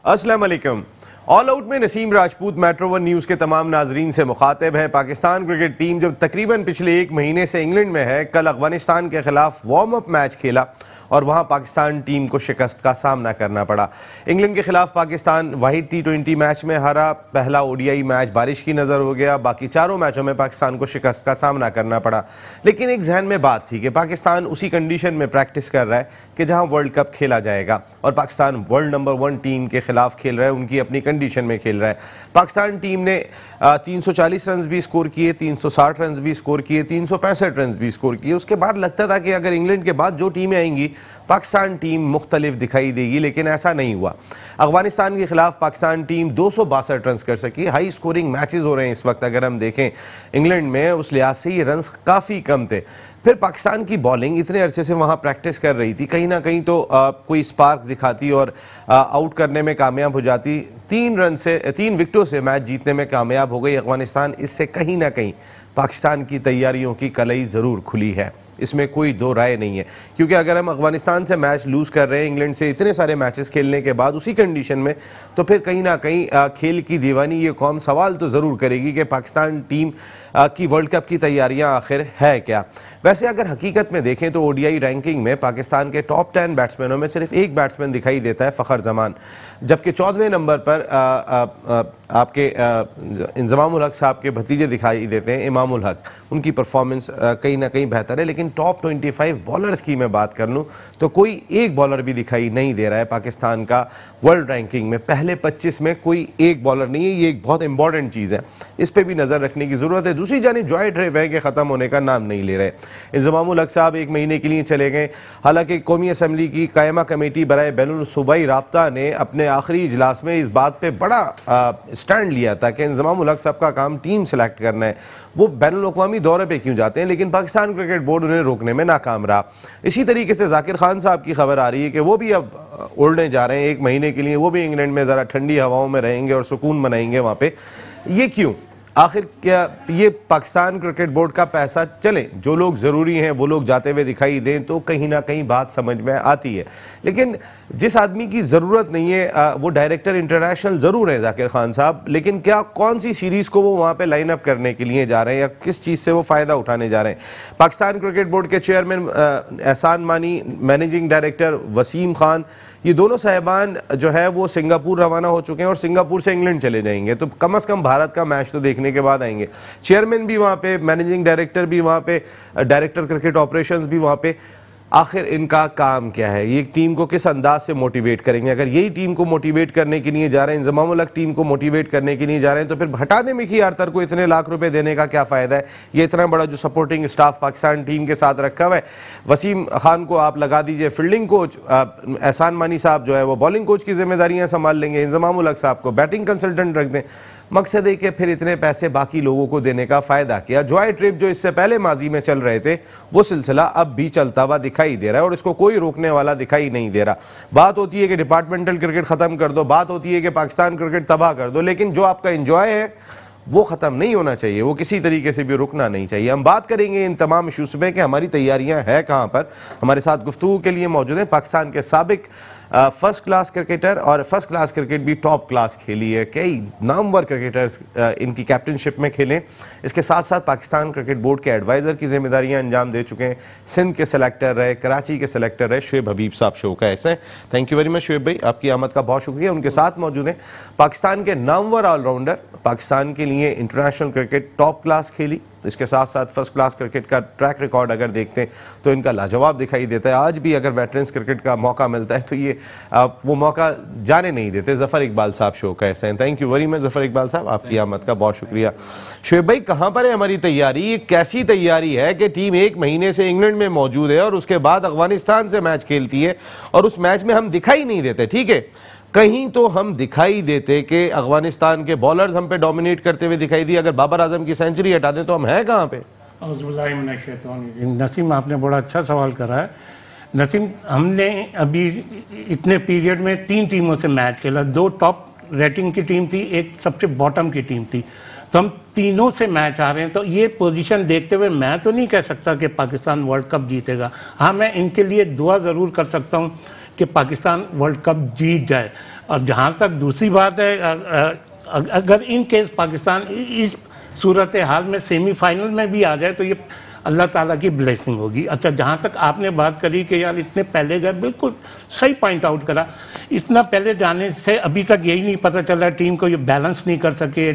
अस्सलाम वालेकुम। All out में Naseem Rajput metro one news के तमाम नाजरीन से मुखातिब है। पाकिस्तान क्रिकेट टीम जब तकरीबन पिछले एक महीने से इंग्लैंड में है, कल अफगानिस्तान के खिलाफ वार्म अप मैच खेला और वहां पाकिस्तान टीम को शिकस्त का सामना करना पड़ा। इंग्लैंड के खिलाफ पाकिस्तान वाहिद T20 मैच में हारा। पहला ODI मैच बारिश की नज़र हो गया। बाकी चारों मैचों में पाकिस्तान को शिकस्त का सामना करना पड़ा। लेकिन एक जहन में बात थी कि पाकिस्तान उसी कंडीशन में प्रैक्टिस कर रहा है कि जहां वर्ल्ड कप खेला जाएगा और पाकिस्तान वर्ल्ड नंबर 1 टीम के खिलाफ खेल रहा है, उनकी अपनी कंडीशन में खेल रहा है। पाकिस्तान टीम ने 340 रन भी स्कोर किए, 360 रन भी स्कोर किए, 365 रन भी स्कोर किए। उसके बाद लगता था कि अगर इंग्लैंड के बाद जो टीमें आएंगी पाकिस्तान टीम मुख्तलिफ दिखाई देगी, लेकिन ऐसा नहीं हुआ। अफगानिस्तान के खिलाफ पाकिस्तान टीम 262 रन कर सकी। हाई स्कोरिंग मैचेस हो रहे हैं इस वक्त, अगर हम देखें इंग्लैंड में, उस लिहाज से ये रन काफ़ी कम थे। फिर पाकिस्तान की बॉलिंग इतने अरसे से वहाँ प्रैक्टिस कर रही थी, कहीं ना कहीं तो कोई स्पार्क दिखाती और आउट करने में कामयाब हो जाती। 3 विकेटों से मैच जीतने में कामयाब हो गई अफगानिस्तान। इससे कहीं ना कहीं पाकिस्तान की तैयारियों की कलई ज़रूर खुली है, इसमें कोई दो राय नहीं है। क्योंकि अगर हम अफगानिस्तान से मैच लूज़ कर रहे हैं इंग्लैंड से इतने सारे मैचेस खेलने के बाद उसी कंडीशन में, तो फिर कहीं ना कहीं खेल की दीवानी ये कौम सवाल तो ज़रूर करेगी कि पाकिस्तान टीम की वर्ल्ड कप की तैयारियां आखिर है क्या। वैसे अगर हकीकत में देखें तो ODI रैंकिंग में पाकिस्तान के टॉप 10 बैट्समैनों में सिर्फ एक बैट्समैन दिखाई देता है, फ़खर जमान, जबकि 14वें नंबर पर आपके इंजमाम उल हक साहब के भतीजे दिखाई देते हैं, इमाम उल हक। उनकी परफॉर्मेंस कहीं ना कहीं बेहतर है। लेकिन टॉप 25 बॉलर्स की मैं बात कर लूँ तो कोई एक बॉलर भी दिखाई नहीं दे रहा है पाकिस्तान का वर्ल्ड रैंकिंग में। पहले 25 में कोई एक बॉलर नहीं है। ये एक बहुत इंपॉर्टेंट चीज़ है, इस पर भी नज़र रखने की ज़रूरत है। दूसरी जानिब जॉय ट्रेवें के ख़त्म होने का नाम नहीं ले रहे। इंजमाम उल हक साहब 1 महीने के लिए चले गए। हालांकि कौमी असम्बली की कायमा कमेटी बराए बैनुल सूबाई राब्ता ने अपने आखिरी इजलास में इस बात पर बड़ा स्टैंड लिया था कि इंजमाम उल हक साहब का काम टीम सेलेक्ट करना है, वो बैनुल अक़वामी दौरे पे क्यों जाते हैं, लेकिन पाकिस्तान क्रिकेट बोर्ड उन्हें रोकने में नाकाम रहा। इसी तरीके से जाकिर खान साहब की खबर आ रही है कि वो भी अब उड़ने जा रहे हैं 1 महीने के लिए, वो भी इंग्लैंड में ज़रा ठंडी हवाओं में रहेंगे और सुकून मनाएंगे वहाँ पे। ये क्यों? आखिर क्या ये पाकिस्तान क्रिकेट बोर्ड का पैसा चले, जो लोग ज़रूरी हैं वो लोग जाते हुए दिखाई दें तो कहीं ना कहीं बात समझ में आती है। लेकिन जिस आदमी की ज़रूरत नहीं है वो डायरेक्टर इंटरनेशनल ज़रूर है जाकिर खान साहब, लेकिन क्या कौन सी सीरीज़ को वो वहाँ पे लाइन अप करने के लिए जा रहे हैं या किस चीज़ से वो फ़ायदा उठाने जा रहे हैं। पाकिस्तान क्रिकेट बोर्ड के चेयरमैन एहसान मानी, मैनेजिंग डायरेक्टर वसीम खान, ये दोनों साहिबान जो है वो सिंगापुर रवाना हो चुके हैं और सिंगापुर से इंग्लैंड चले जाएंगे, तो कम से कम भारत का मैच तो देखने के बाद आएंगे। चेयरमैन भी वहाँ पे, मैनेजिंग डायरेक्टर भी वहाँ पे, डायरेक्टर क्रिकेट ऑपरेशंस भी वहाँ पे। आखिर इनका काम क्या है? ये टीम को किस अंदाज से मोटिवेट करेंगे? अगर यही टीम को मोटिवेट करने के लिए जा रहे हैं, इंजमाम उल हक टीम को मोटिवेट करने के लिए जा रहे हैं, तो फिर हटा दें मिकी आर्थर को। इतने लाख रुपए देने का क्या फ़ायदा है? ये इतना बड़ा जो सपोर्टिंग स्टाफ पाकिस्तान टीम के साथ रखा हुआ है, वसीम खान को आप लगा दीजिए फील्डिंग कोच, एहसान मानी साहब जो है वो बॉलिंग कोच की जिम्मेदारियां संभाल लेंगे, इंजमाम उल हक साहब को बैटिंग कंसल्टेंट रख दें। मकसद है कि फिर इतने पैसे बाकी लोगों को देने का फ़ायदा किया। जॉय ट्रिप जो इससे पहले माजी में चल रहे थे, वो सिलसिला अब भी चलता हुआ दिखाई दे रहा है और इसको कोई रोकने वाला दिखाई नहीं दे रहा। बात होती है कि डिपार्टमेंटल क्रिकेट ख़त्म कर दो, बात होती है कि पाकिस्तान क्रिकेट तबाह कर दो, लेकिन जो आपका इंजॉय है वो ख़त्म नहीं होना चाहिए, वो किसी तरीके से भी रुकना नहीं चाहिए। हम बात करेंगे इन तमाम इशूज़ में कि हमारी तैयारियां हैं कहाँ पर। हमारे साथ गुफ्तगू के लिए मौजूद हैं पाकिस्तान के साबिक फर्स्ट क्लास क्रिकेटर, और फर्स्ट क्लास क्रिकेट भी टॉप क्लास खेली है, कई नामवर क्रिकेटर्स इनकी कैप्टनशिप में खेलें। इसके साथ साथ पाकिस्तान क्रिकेट बोर्ड के एडवाइज़र की जिम्मेदारियां अंजाम दे चुके हैं। सिंध के सेलेक्टर रहे, कराची के सेलेक्टर रहे। शुएब हबीब साहब शो का ऐसे हैं। Thank you very much Shoaib भाई, आपकी आमद का बहुत शुक्रिया। उनके साथ मौजूद हैं पाकिस्तान के नामवर ऑलराउंडर, पाकिस्तान के लिए इंटरनेशनल क्रिकेट टॉप क्लास खेली, इसके साथ साथ फर्स्ट क्लास क्रिकेट का ट्रैक रिकॉर्ड अगर देखते हैं तो इनका लाजवाब दिखाई देता है। आज भी अगर वेटरन्स क्रिकेट का मौका मिलता है तो ये वो मौका जाने नहीं देते। ज़फ़र इकबाल साहब शो का ऐसे हैं। Thank you very much Zafar Iqbal साहब, आपकी आमद का बहुत शुक्रिया। शुएब भाई, कहाँ पर है हमारी तैयारी? ये कैसी तैयारी है कि टीम 1 महीने से इंग्लैंड में मौजूद है और उसके बाद अफगानिस्तान से मैच खेलती है और उस मैच में हम दिखाई नहीं देते? ठीक है, कहीं तो हम दिखाई देते कि अफगानिस्तान के बॉलर्स हम पे डोमिनेट करते हुए दिखाई दिए। अगर बाबर आजम की सेंचुरी हटा दें तो हम हैं कहाँ पे? नसीम, आपने बड़ा अच्छा सवाल करा है। नसीम, हमने अभी इतने पीरियड में 3 टीमों से मैच खेला। 2 टॉप रेटिंग की टीम थी, एक सबसे बॉटम की टीम थी, तो हम तीनों से मैच आ रहे हैं। तो ये पोजीशन देखते हुए मैं तो नहीं कह सकता कि पाकिस्तान वर्ल्ड कप जीतेगा। हाँ, मैं इनके लिए दुआ ज़रूर कर सकता हूँ कि पाकिस्तान वर्ल्ड कप जीत जाए। और जहाँ तक दूसरी बात है, अगर इन केस पाकिस्तान इस सूरत हाल में सेमीफाइनल में भी आ जाए तो ये अल्लाह ताला की ब्लेसिंग होगी। अच्छा, जहाँ तक आपने बात करी कि यार इतने पहले गए, बिल्कुल सही पॉइंट आउट करा। इतना पहले जाने से अभी तक यही नहीं पता चला टीम को ये बैलेंस नहीं कर सके,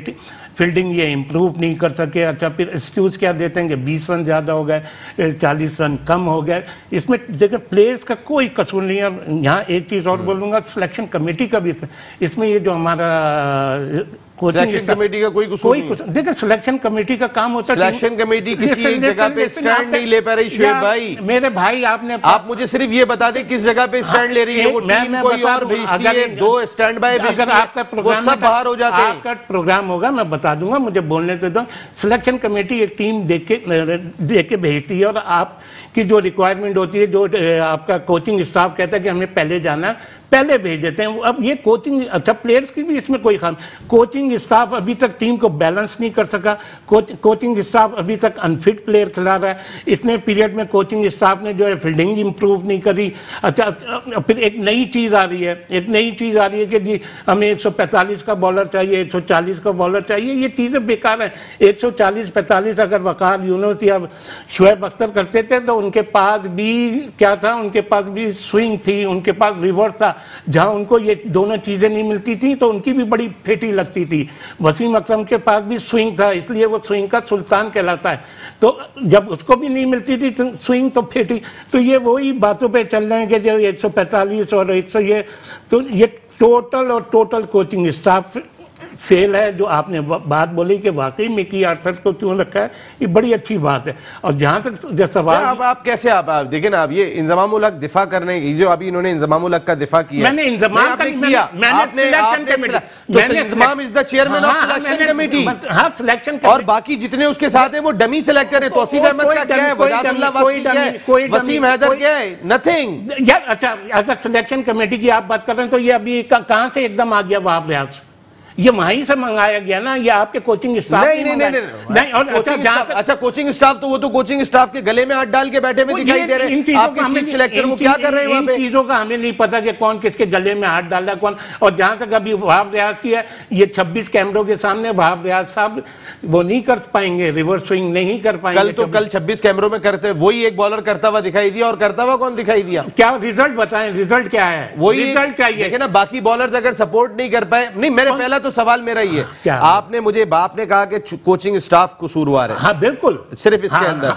फील्डिंग ये इम्प्रूव नहीं कर सके। अच्छा, फिर एक्सक्यूज़ क्या देते हैं कि 20 रन ज़्यादा हो गए, 40 रन कम हो गए। इसमें देखिए प्लेयर्स का कोई कसूर नहीं है। यहाँ एक चीज़ और बोलूँगा, सिलेक्शन कमेटी का भी इसमें ये जो हमारा सिलेक्शन कमेटी का कोई कसूर नहीं। देखिए सिलेक्शन कमेटी का काम होता है, सिलेक्शन कमेटी किसी एक जगह पे स्टैंड नहीं ले पा रही। शुएब भाई, मेरे भाई, आप मुझे सिर्फ ये बता दें किस जगह पे स्टैंड ले रही है। वो टीम कोई और भेजती है, 2 स्टैंड बाय भेजती है, आपका प्रोग्राम सब बाहर हो जाते हैं। आपका प्रोग्राम होगा, मैं बता दूंगा, मुझे बोलने देता हूँ। सिलेक्शन कमेटी एक टीम देख के भेजती है और आपकी जो रिक्वायरमेंट होती है, जो आपका कोचिंग स्टाफ कहता है कि हमें पहले जाना, पहले भेज देते हैं। अब ये कोचिंग, अच्छा प्लेयर्स की भी इसमें कोई खाम, कोचिंग स्टाफ अभी तक टीम को बैलेंस नहीं कर सका। कोचिंग स्टाफ अभी तक अनफिट प्लेयर खिला रहा है। इतने पीरियड में कोचिंग स्टाफ ने जो है फील्डिंग इंप्रूव नहीं करी। अच्छा, फिर एक नई चीज़ आ रही है, कि जी हमें 145 का बॉलर चाहिए, 140 का बॉलर चाहिए। ये चीज़ें बेकार हैं। 140-45 अगर वकार यूनुस या शुएब अख्तर करते थे तो उनके पास भी क्या था, उनके पास भी स्विंग थी, उनके पास रिवर्स था। जहां उनको ये दोनों चीजें नहीं मिलती थी तो उनकी भी बड़ी फेटी लगती थी। वसीम अकरम के पास भी स्विंग था, इसलिए वो स्विंग का सुल्तान कहलाता है। तो जब उसको भी नहीं मिलती थी तो स्विंग तो फेटी। तो ये वही बातों पे चल रहे हैं कि जो 145 और 100 ये टोटल कोचिंग स्टाफ फेल है। जो आपने बात बोली कि वाकई मिकी आर्थर को क्यों रखा है, ये बड़ी अच्छी बात है। और जहां तक जो सवाल, अब आप कैसे आप देखिए ना, अब ये इंजमामुल हक दिफा करने जो अभी इन्होंने इंजमामुल हक का दिफा किया, मैंने इंजमाम किया, Inzamam is the chairman of selection committee. हाँ, सिलेक्शन और बाकी जितने उसके साथ हैं वो डमी सिलेक्टर है। तौसीफ अहमद का क्या है, वजादुल्लाह वासी क्या है, वसीम हैदर क्या है, नथिंग यार। अच्छा, अगर सिलेक्शन कमेटी की आप बात कर रहे हैं तो ये अभी कहां से एकदम आ गया वहाब रियाज? ये वहीं से मंगाया गया ना, ये आपके कोचिंग स्टाफ नहीं। और अच्छा कोचिंग स्टाफ तो वो तो कोचिंग स्टाफ के गले में हाथ डाल के बैठे हुए दिखाई दे रहे हैं। आपके चीफ सिलेक्टर वो क्या कर रहे हैं वहां पे? चीजों का हमें नहीं पता कि कौन किसके गले में हाथ डाल रहा है कौन। और जहां तक अभी वहाब रियाज की है, ये 26 कैमरों के सामने वहाब रियाज साहब वो नहीं कर पाएंगे, रिवर्स स्विंग नहीं कर पाएंगे। कल 26 कैमरों में करते वही एक बॉलर करता हुआ दिखाई दिया, और करता हुआ कौन दिखाई दिया? क्या रिजल्ट बताएं, रिजल्ट क्या है? वही रिजल्ट चाहिए ना। बाकी बॉलर्स अगर सपोर्ट नहीं कर पाए, नहीं, मेरे पहला तो सवाल मेरा ही है, आपने मुझे बाप ने कहा कि कोचिंग स्टाफ कसूरवार है। हाँ बिल्कुल, सिर्फ इसके अंदर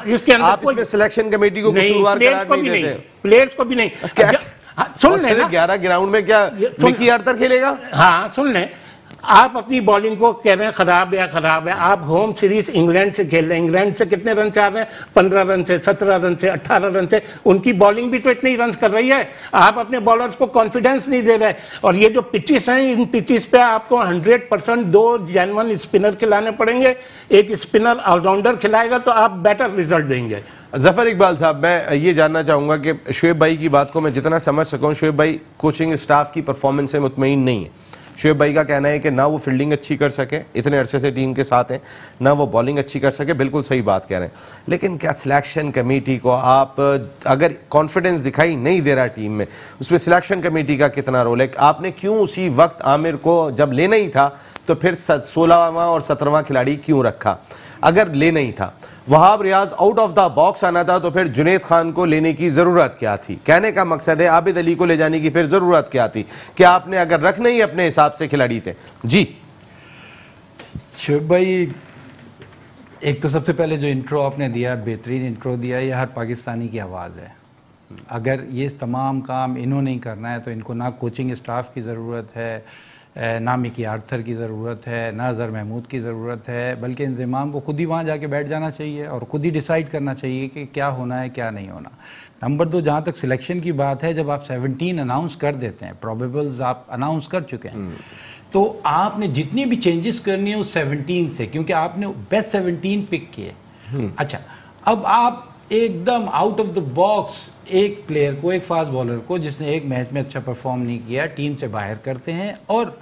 आप इसमें सिलेक्शन कमेटी को कसूरवार करार नहीं देते, प्लेयर्स को भी नहीं। सुन लेना, 11 ग्राउंड में क्या मिकी आर्थर खेलेगा? हाँ सुन लें, आप अपनी बॉलिंग को कह रहे हैं खराब है। आप होम सीरीज इंग्लैंड से खेल रहे हैं, इंग्लैंड से कितने रन चाह रहे हैं? 15 रन से, 17 रन से, 18 रन से। उनकी बॉलिंग भी तो इतने ही रन कर रही है। आप अपने बॉलर्स को कॉन्फिडेंस नहीं दे रहे। और ये जो पिचेस हैं, इन पिचेस पे आपको 100% 2 जेन्युइन स्पिनर खिलाने पड़ेंगे। एक स्पिनर ऑलराउंडर खिलाएगा तो आप बेटर रिजल्ट देंगे। जफर इकबाल साहब, मैं ये जानना चाहूंगा कि शुएब भाई की बात को मैं जितना समझ सकूं, शुएब भाई कोचिंग स्टाफ की परफॉर्मेंस से मुतमईन नहीं है। शुएब भाई का कहना है कि ना वो फील्डिंग अच्छी कर सके, इतने अरसे से टीम के साथ हैं, ना वो बॉलिंग अच्छी कर सके। बिल्कुल सही बात कह रहे हैं। लेकिन क्या सिलेक्शन कमेटी को आप अगर कॉन्फिडेंस दिखाई नहीं दे रहा टीम में, उसमें सिलेक्शन कमेटी का कितना रोल है? आपने क्यों उसी वक्त आमिर को जब लेना ही था तो फिर 16वां और 17वां खिलाड़ी क्यों रखा? अगर लेना ही था, Wahab Riaz out of the box आना था, तो फिर जुनैद खान को लेने की जरूरत क्या थी? कहने का मकसद है आबिद अली को ले जाने की फिर जरूरत क्या थी? क्या आपने अगर रखने ही अपने हिसाब से खिलाड़ी थे? जी शुएब भाई, एक तो सबसे पहले जो इंट्रो आपने दिया, बेहतरीन इंट्रो दिया। ये हर पाकिस्तानी की आवाज़ है। अगर ये तमाम काम इन्होंने नहीं करना है तो इनको ना कोचिंग स्टाफ की ज़रूरत है, ना मिकी आर्थर की ज़रूरत है, ना अज़हर महमूद की ज़रूरत है, बल्कि इंज़माम को खुद ही वहाँ जाके बैठ जाना चाहिए और ख़ुद ही डिसाइड करना चाहिए कि क्या होना है क्या नहीं होना। नंबर 2, जहाँ तक सिलेक्शन की बात है, जब आप 17 अनाउंस कर देते हैं, प्रोबेबल्स आप अनाउंस कर चुके हैं, तो आपने जितनी भी चेंजेस करनी है उस 17 से, क्योंकि आपने बेस्ट 17 पिक किए। अच्छा, अब आप एकदम आउट ऑफ द बॉक्स एक प्लेयर को, एक फास्ट बॉलर को जिसने एक मैच में अच्छा परफॉर्म नहीं किया, टीम से बाहर करते हैं और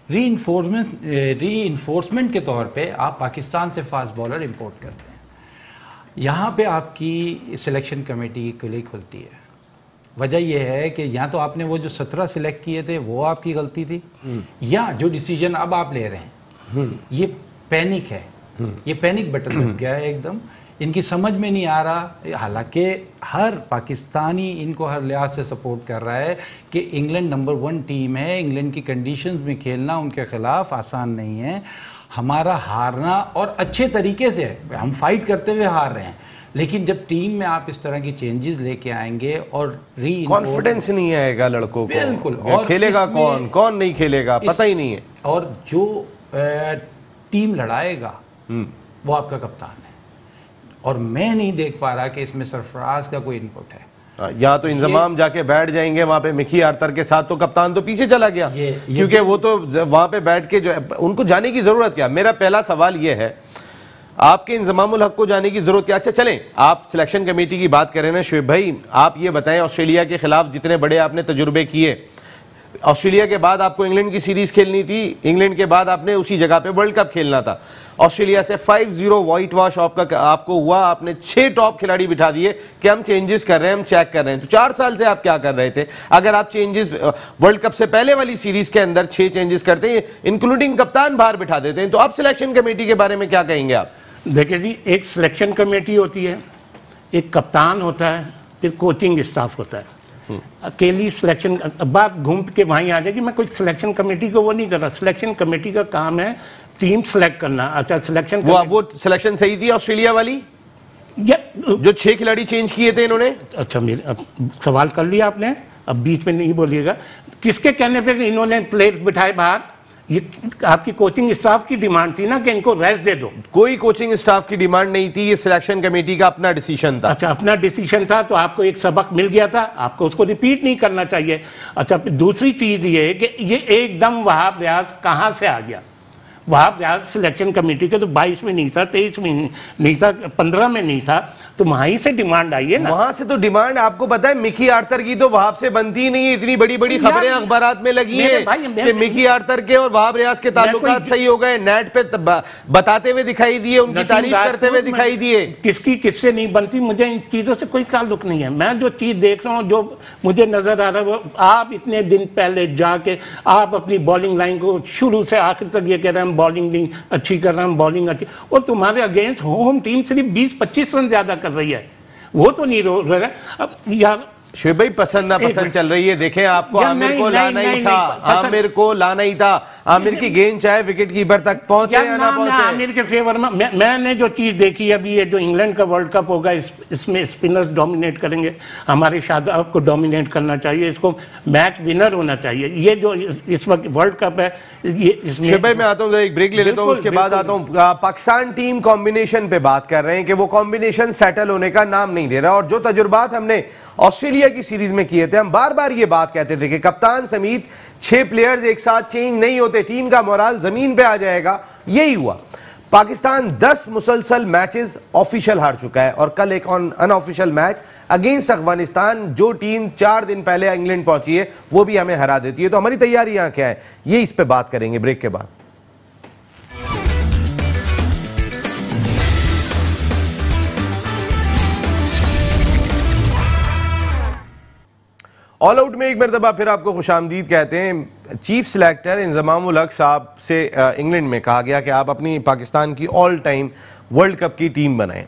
रीइंफोर्समेंट के तौर पे आप पाकिस्तान से फास्ट बॉलर इंपोर्ट करते हैं। यहाँ पे आपकी सिलेक्शन कमेटी की कुली खुलती है। वजह यह है कि या तो आपने वो जो 17 सिलेक्ट किए थे वो आपकी गलती थी, या जो डिसीजन अब आप ले रहे हैं ये पैनिक है, ये पैनिक बटन लग गया है एकदम, इनकी समझ में नहीं आ रहा। हालांकि हर पाकिस्तानी इनको हर लिहाज से सपोर्ट कर रहा है कि इंग्लैंड नंबर 1 टीम है, इंग्लैंड की कंडीशंस में खेलना उनके खिलाफ आसान नहीं है, हमारा हारना और अच्छे तरीके से हम फाइट करते हुए हार रहे हैं। लेकिन जब टीम में आप इस तरह की चेंजेस लेके आएंगे और कॉन्फिडेंस नहीं आएगा लड़कों को, बिल्कुल, और खेलेगा कौन नहीं खेलेगा पता ही नहीं है, और जो टीम लड़ाएगा वो आपका कप्तान है, और मैं नहीं देख पा रहा कि इसमें सरफराज का कोई इनपुट है। या तो इंजमाम जाके बैठ जाएंगे वहां पे मिकी आर्थर के साथ, तो कप्तान तो पीछे चला गया, क्योंकि वो तो वहां पे बैठ के जो उनको जाने की जरूरत क्या। मेरा पहला सवाल ये है, आपके इंजमामुल हक को जाने की जरूरत क्या। अच्छा चलें, आप सिलेक्शन कमेटी की बात करें ना शुएब भाई, आप ये बताएं ऑस्ट्रेलिया के खिलाफ जितने बड़े आपने तजुर्बे किए, ऑस्ट्रेलिया के बाद आपको इंग्लैंड की सीरीज खेलनी थी, इंग्लैंड के बाद आपने उसी जगह पे वर्ल्ड कप खेलना था, ऑस्ट्रेलिया से 5-0 वाइट वॉश आपको हुआ, आपने 6 टॉप खिलाड़ी बिठा दिए कि हम चेंजेस कर रहे हैं, हम चेक कर रहे हैं। तो 4 साल से आप क्या कर रहे थे? अगर आप चेंजेस वर्ल्ड कप से पहले वाली सीरीज के अंदर 6 चेंजेस करते हैं, इंक्लूडिंग कप्तान बाहर बिठा देते हैं, तो अब सिलेक्शन कमेटी के बारे में क्या कहेंगे आप? देखिए जी, एक सिलेक्शन कमेटी होती है, एक कप्तान होता है, फिर कोचिंग स्टाफ होता है। अकेली सिलेक्शन बात घूम के वहीं आ जाएगी। मैं कोई सिलेक्शन कमेटी को वो नहीं कर रहा, सिलेक्शन कमेटी का काम है टीम सेलेक्ट करना। अच्छा, सिलेक्शन वो सिलेक्शन सही थी ऑस्ट्रेलिया वाली, जो 6 खिलाड़ी चेंज किए थे इन्होंने? अच्छा, मेरे सवाल कर लिया आपने, अब बीच में नहीं बोलिएगा। किसके कहने पे इन्होंने प्लेयर बिठाए बाहर? ये आपकी कोचिंग स्टाफ की डिमांड थी ना कि इनको रेस्ट दे दो। कोई कोचिंग स्टाफ की डिमांड नहीं थी, ये सिलेक्शन कमेटी का अपना डिसीजन था। अच्छा, अपना डिसीजन था, तो आपको एक सबक मिल गया था, आपको उसको रिपीट नहीं करना चाहिए। अच्छा, दूसरी चीज ये है कि ये एकदम वहाब रियाज कहाँ से आ गया? वहाब रियाज सिलेक्शन कमेटी के तो 22 में नहीं था, 23 में नहीं था, 15 में नहीं था, तो वहीं से डिमांड आई है ना। वहां से तो डिमांड आपको पता है, मिकी आर्थर की तो वहाब से बनती ही नहीं है। इतनी बड़ी बड़ी खबरें अखबारात में लगी है कि मिकी आर्थर के और वहाब रियाज के ताल्लुकात सही हो गए, नेट पे बताते हुए दिखाई दिए, उनकी तारीफ करते हुए दिखाई दिए। किसकी किससे नहीं बनती, मुझे इन चीजों से कोई ताल्लुक नहीं है। मैं जो चीज देख रहा हूँ, जो मुझे नजर आ रहा है, वो आप इतने दिन पहले जाके आप अपनी बॉलिंग लाइन को शुरू से आखिर तक ये कह रहे हैं बॉलिंग अच्छी कर रहे हैं, बॉलिंग अच्छी, और तुम्हारे अगेंस्ट होम टीम सिर्फ 20-25 रन ज्यादा कर रही है, वो तो नहीं रो रहा। अब यार शुएब भाई, पसंद ना पसंद चल रही है। देखें, आपको आमिर को लाना ही था, आमिर को लाना ही था। आमिर की गेंद चाहे विकेट कीपर तक पहुंचे या ना पहुंचे, आमिर के फेवर में मैंने जो चीज देखी अभी, ये जो इंग्लैंड का वर्ल्ड कप होगा, इसमें स्पिनर्स डोमिनेट करेंगे, हमारे शादाब को डोमिनेट करना चाहिए, इसको मैच विनर होना चाहिए। ये जो इस वक्त वर्ल्ड कप है, ये इसमें शुएब भाई मैं आता हूँ, एक ब्रेक ले लेता हूँ, उसके बाद आता हूँ। पाकिस्तान टीम कॉम्बिनेशन पे बात कर रहे हैं कि वो कॉम्बिनेशन सेटल होने का नाम नहीं ले रहा, और जो तजुर्बात हमने ऑस्ट्रेलिया की सीरीज में किए थे, हम बार बार ये बात कहते थे कि कप्तान समेत 6 प्लेयर्स एक साथ चेंज नहीं होते, टीम का मोराल जमीन पे आ जाएगा। यही हुआ। पाकिस्तान 10 मुसलसल मैचेस ऑफिशियल हार चुका है, और कल एक अनऑफिशियल मैच अगेंस्ट अफगानिस्तान, जो टीम 4 दिन पहले इंग्लैंड पहुंची है, वो भी हमें हरा देती है। तो हमारी तैयारियां क्या है, ये इस पे बात करेंगे ब्रेक के बाद। ऑल आउट में एक मरतबा फिर आपको खुशामदीद कहते हैं। चीफ सिलेक्टर इंजमामुल हक साहब से इंग्लैंड में कहा गया कि आप अपनी पाकिस्तान की ऑल टाइम वर्ल्ड कप की टीम बनाएं।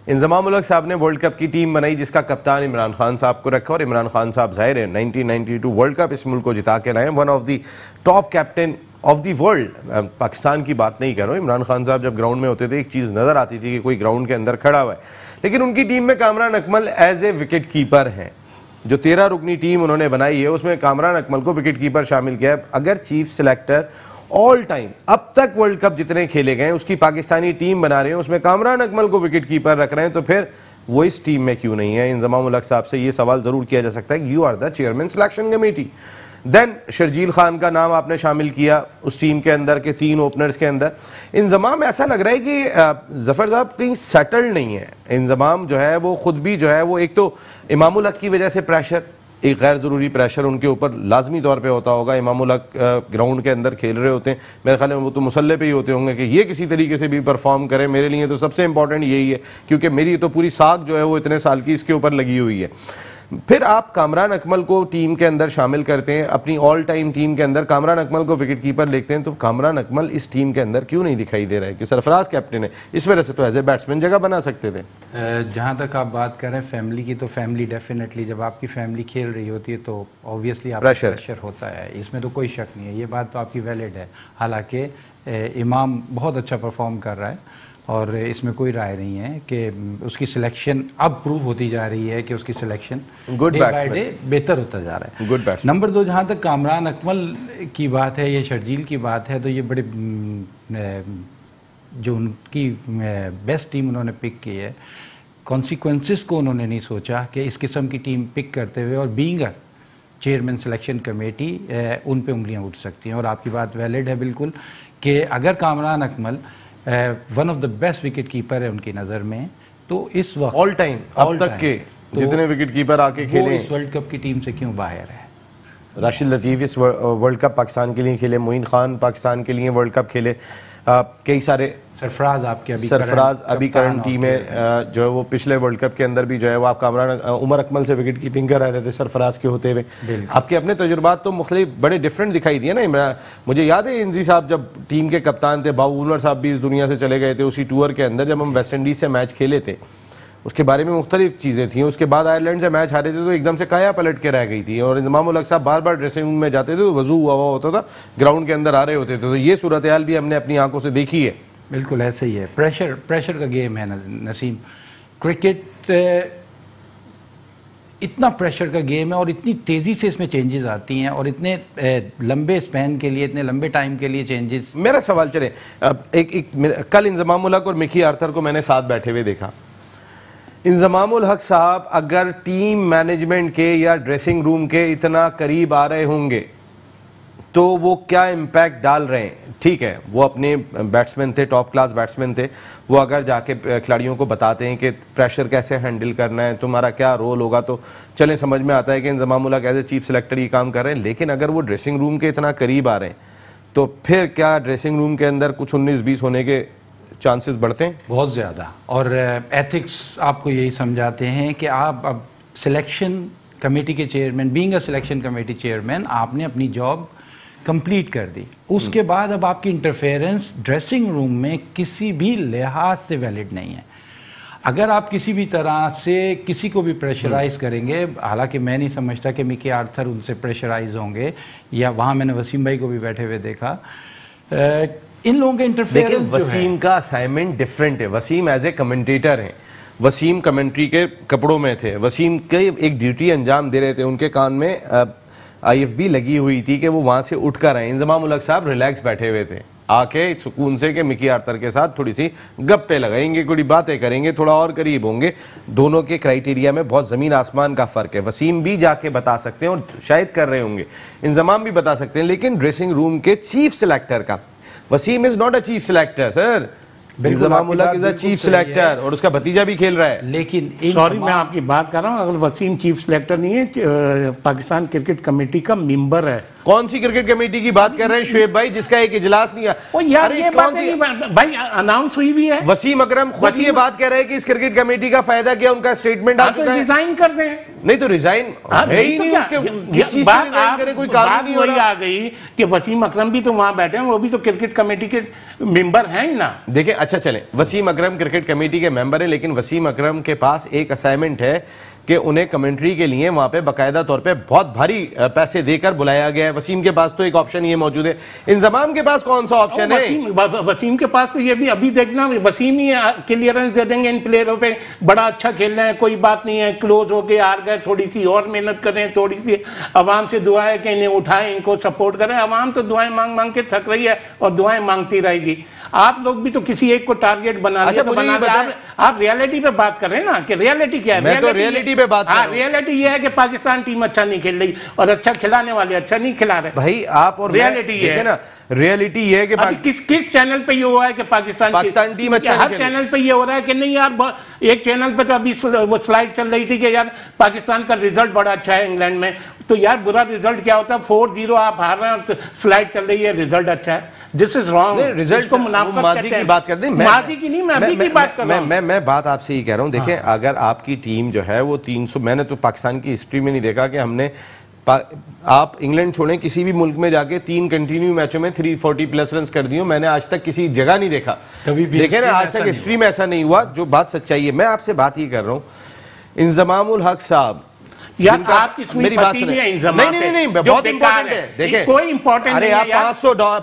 इंजमामुल हक साहब ने वर्ल्ड कप की टीम बनाई, जिसका कप्तान इमरान खान साहब को रखा, और इमरान खान साहब जाहिर है 1992 वर्ल्ड कप इस मुल्क को जिता के लाए, one of the top captain of the world. Pakistan की बात नहीं कर रहा हूँ, इमरान खान साहब जब ग्राउंड में होते थे एक चीज़ नज़र आती थी कि कोई ग्राउंड के अंदर खड़ा हुआ है, लेकिन उनकी टीम में Kamran Akmal as a wicket keeper हैं। जो 13 रुकनी टीम उन्होंने बनाई है, उसमें कामरान अकमल को विकेट कीपर शामिल किया है। अगर चीफ सिलेक्टर ऑल टाइम अब तक वर्ल्ड कप जितने खेले गए उसकी पाकिस्तानी टीम बना रहे हैं, उसमें कामरान अकमल को विकेट कीपर रख रहे हैं, तो फिर वो इस टीम में क्यों नहीं है? इंजमामुल हक साहब से ये सवाल जरूर किया जा सकता है कि you are the chairman selection committee. Then Sharjeel Khan का नाम आपने शामिल किया उस टीम के अंदर के 3 ओपनर्स के अंदर। इंजमाम ऐसा लग रहा है कि जफर साहब कहीं सेटल्ड नहीं है। इंजमाम जो है वो खुद भी जो है वो, एक तो इमामुल हक की वजह से प्रेशर, एक गैर ज़रूरी प्रेशर उनके ऊपर लाजमी तौर पे होता होगा। इमामुल हक ग्राउंड के अंदर खेल रहे होते हैं, मेरे ख्याल में वो तो मुसल्ले पे ही होते होंगे कि ये किसी तरीके से भी परफॉर्म करें। मेरे लिए तो सबसे इंपॉर्टेंट यही है, क्योंकि मेरी तो पूरी साख जो है वो इतने साल की इसके ऊपर लगी हुई है। फिर आप कामरान अकमल को टीम के अंदर शामिल करते हैं, अपनी ऑल टाइम टीम के अंदर कामरान अकमल को विकेट कीपर लिखते हैं, तो कामरान अकमल इस टीम के अंदर क्यों नहीं दिखाई दे रहा है? कि सरफराज कैप्टन है, इस वजह से तो एज ए बैट्समैन जगह बना सकते थे। जहाँ तक आप बात कर रहे हैं फैमिली की, तो फैमिली डेफिनेटली जब आपकी फैमिली खेल रही होती है तो ऑब्वियसली आपको प्रेशर होता है, इसमें तो कोई शक नहीं है, ये बात तो आपकी वैलिड है। हालांकि इमाम बहुत अच्छा परफॉर्म कर रहा है और इसमें कोई राय नहीं है कि उसकी सिलेक्शन अब प्रूव होती जा रही है कि उसकी सिलेक्शन डे बाय डे बेहतर होता जा रहा है। Good batsman. नंबर 2, जहाँ तक कामरान अकमल की बात है या शर्जील की बात है, तो ये बड़े जो उनकी बेस्ट टीम उन्होंने पिक की है, कॉन्सिक्वेंसेस को उन्होंने नहीं सोचा कि इस किस्म की टीम पिक करते हुए, और being a chairman selection committee उन पे उंगलियां उठ सकती हैं। और आपकी बात वैलिड है बिल्कुल कि अगर Kamran Akmal one of the best wicket keeper है उनकी नज़र में, तो इस वक्त ऑल टाइम अब तक के जितने विकेट कीपर आके खेले इस वर्ल्ड कप की टीम से क्यों बाहर है? राशिद लतीफ़ इस वर्ल्ड कप पाकिस्तान के लिए खेले, मोइन खान पाकिस्तान के लिए वर्ल्ड कप खेले, कई सारे सरफराज अभी करंट टीम है जो है वो पिछले वर्ल्ड कप के अंदर भी जो है वो आप कामरान उमर अकमल से विकेट कीपिंग कर रहे थे सरफराज के होते हुए। आपके अपने तजुर्बात तो मुख्तलिफ बड़े डिफरेंट दिखाई दिए ना। मुझे याद है इंजी साहब जब टीम के कप्तान थे, बाबू उमर साहब भी इस दुनिया से चले गए थे उसी टूर के अंदर, जब हम वेस्ट इंडीज़ से मैच खेले थे उसके बारे में मुख्तलिफ चीज़ें थी। उसके बाद आयरलैंड से मैच हारे थे तो एकदम से काया पलट के रह गई थी, और इंजमाम उल हक साहब बार बार ड्रेसिंग रूम में जाते थे तो वजू हुआ होता था, ग्राउंड के अंदर आ रहे होते थे। तो ये सूरत हाल भी हमने अपनी आंखों से देखी है। बिल्कुल ऐसे ही है, प्रेशर का गेम है नसीम। क्रिकेट इतना प्रेशर का गेम है और इतनी तेज़ी से इसमें चेंजेस आती हैं, और इतने लंबे स्पैन के लिए, इतने लंबे टाइम के लिए चेंजेस। मेरा सवाल चले, कल इंजमाम उल हक और मिकी आर्थर को मैंने साथ बैठे हुए देखा। इंजमाम उल हक साहब अगर टीम मैनेजमेंट के या ड्रेसिंग रूम के इतना करीब आ रहे होंगे तो वो क्या इम्पैक्ट डाल रहे हैं? ठीक है, वो अपने बैट्समैन थे, टॉप क्लास बैट्समैन थे, वो अगर जाके खिलाड़ियों को बताते हैं कि प्रेशर कैसे हैंडल करना है, तुम्हारा क्या रोल होगा, तो चलें समझ में आता है कि इंजमाम उल हक एज ए चीफ सेलेक्टर ये काम कर रहे हैं। लेकिन अगर वो ड्रेसिंग रूम के इतना करीब आ रहे हैं तो फिर क्या ड्रेसिंग रूम के अंदर कुछ 19-20 होने के चांसेस बढ़ते हैं? बहुत ज़्यादा। और एथिक्स आपको यही समझाते हैं कि आप अब सिलेक्शन कमेटी के chairman, being a selection committee chairman, आपने अपनी जॉब कंप्लीट कर दी। उसके बाद अब आपकी इंटरफेरेंस ड्रेसिंग रूम में किसी भी लिहाज से वैलिड नहीं है। अगर आप किसी भी तरह से किसी को भी प्रेशराइज करेंगे, हालांकि मैं नहीं समझता कि मिकी आर्थर उनसे प्रेशराइज होंगे, या वहाँ मैंने वसीम भाई को भी बैठे हुए देखा, इन लोगों के इंटरफेरेंस। वसीम का असाइनमेंट डिफरेंट है। वसीम एज ए कमेंटेटर हैं, वसीम कमेंट्री के कपड़ों में थे, वसीम के एक ड्यूटी अंजाम दे रहे थे, उनके कान में IFB लगी हुई थी कि वो वहाँ से उठ कर आए। इंजमाम उल हक साहब रिलैक्स बैठे हुए थे आके सुकून से कि मिकी आर्थर के साथ थोड़ी सी गप्पे लगाएंगे, कोई बातें करेंगे, थोड़ा और करीब होंगे। दोनों के क्राइटेरिया में बहुत ज़मीन आसमान का फ़र्क है। वसीम भी जाके बता सकते हैं और शायद कर रहे होंगे, इंजमाम भी बता सकते हैं, लेकिन ड्रेसिंग रूम के चीफ सिलेक्टर का, Wasim is not a chief selector sir, Inzamam ul Haq is a chief selector और उसका भतीजा भी खेल रहा है। लेकिन सॉरी मैं आपकी बात कर रहा हूँ, अगर वसीम चीफ सिलेक्टर नहीं है, पाकिस्तान क्रिकेट कमेटी का मेंबर है। कौन सी क्रिकेट कमेटी की बात कर रहे हैं शुएब भाई, जिसका एक इजलास नहीं है? यार ये बात भाई अनाउंस हुई भी है। वसीम अकरम खुद ये बात कह रहे हैं कि इस क्रिकेट कमेटी का फायदा क्या, उनका स्टेटमेंट आ चुका है। रिजाइन कर दें। नहीं तो रिजाइन है ही नहीं, उसके जिस चीज से रिजाइन करे कोई कानून नहीं हो रहा। आ गई कि वसीम अकरम भी तो वहां बैठे हैं, वो भी तो क्रिकेट कमेटी के मेंबर हैं ही ना। देखिए अच्छा चले, वसीम अकरम क्रिकेट कमेटी के मेंबर हैं, लेकिन वसीम अकरम के पास एक असाइनमेंट है कि उन्हें कमेंट्री के लिए वहां पे बाकायदा तौर पे बहुत भारी पैसे देकर बुलाया गया है। वसीम के पास तो एक ऑप्शन ये मौजूद है, इंजमाम के पास कौन सा ऑप्शन है? वसीम के पास तो ये भी अभी देखना, वसीम ही क्लियरेंस दे देंगे इन प्लेयरों पे, बड़ा अच्छा खेल रहे हैं, कोई बात नहीं है, क्लोज हो गए, हार गए, थोड़ी सी और मेहनत करें, थोड़ी सी अवाम से दुआ है कि इन्हें उठाएं, इनको सपोर्ट करें। अवाम तो दुआएं मांग मांग के थक रही है और दुआएं मांगती रहेगी। आप लोग भी तो किसी एक को टारगेट बना लिया, तो बना आप रियलिटी पे बात कर रहे हैं ना, कि रियलिटी क्या है? मैं तो रियलिटी पे बात कर रहा हूं। रियलिटी ये है कि पाकिस्तान टीम अच्छा नहीं खेल रही और अच्छा खिलाने वाले अच्छा नहीं खिला रहे भाई। आप और रियलिटी ये है ना, रियलिटी ये है कि किस चैनल पे ये हुआ है कि पाकिस्तान टीम अच्छा, हर चैनल पे ये हो रहा है कि नहीं यार, एक चैनल पे तो अभी वो स्लाइड चल रही थी कि यार पाकिस्तान का रिजल्ट बड़ा अच्छा है इंग्लैंड में, तो यार बुरा रिजल्ट क्या होता है? 4-0 आप हार रहे हैं तो स्लाइड चल रही है, रिजल्ट अच्छा है। This is wrong. रिजल्ट को मुनाफा माजी की बात करते हैं, माजी की नहीं, मैं अभी की बात कर रहा हूं। मैं बात आपसे ही कह रहा हूं। देखिए अगर आपकी टीम जो है वो 300, मैंने तो पाकिस्तान की हिस्ट्री में नहीं देखा कि हमने आप इंग्लैंड छोड़ें किसी भी मुल्क में जाके 3 कंटिन्यू मैचों में 340 प्लस रन कर दिए, मैंने आज तक किसी जगह नहीं देखा। देखे ना, आज तक हिस्ट्री में ऐसा नहीं हुआ, जो बात सच्चाई है। मैं आपसे बात ही कर रहा हूँ, इंजमामुल हक साहब, यार आपकी मेरी बात नहीं, बहुत इंपॉर्टेंट है। देखें, कोई इंपॉर्टेंट अरे आप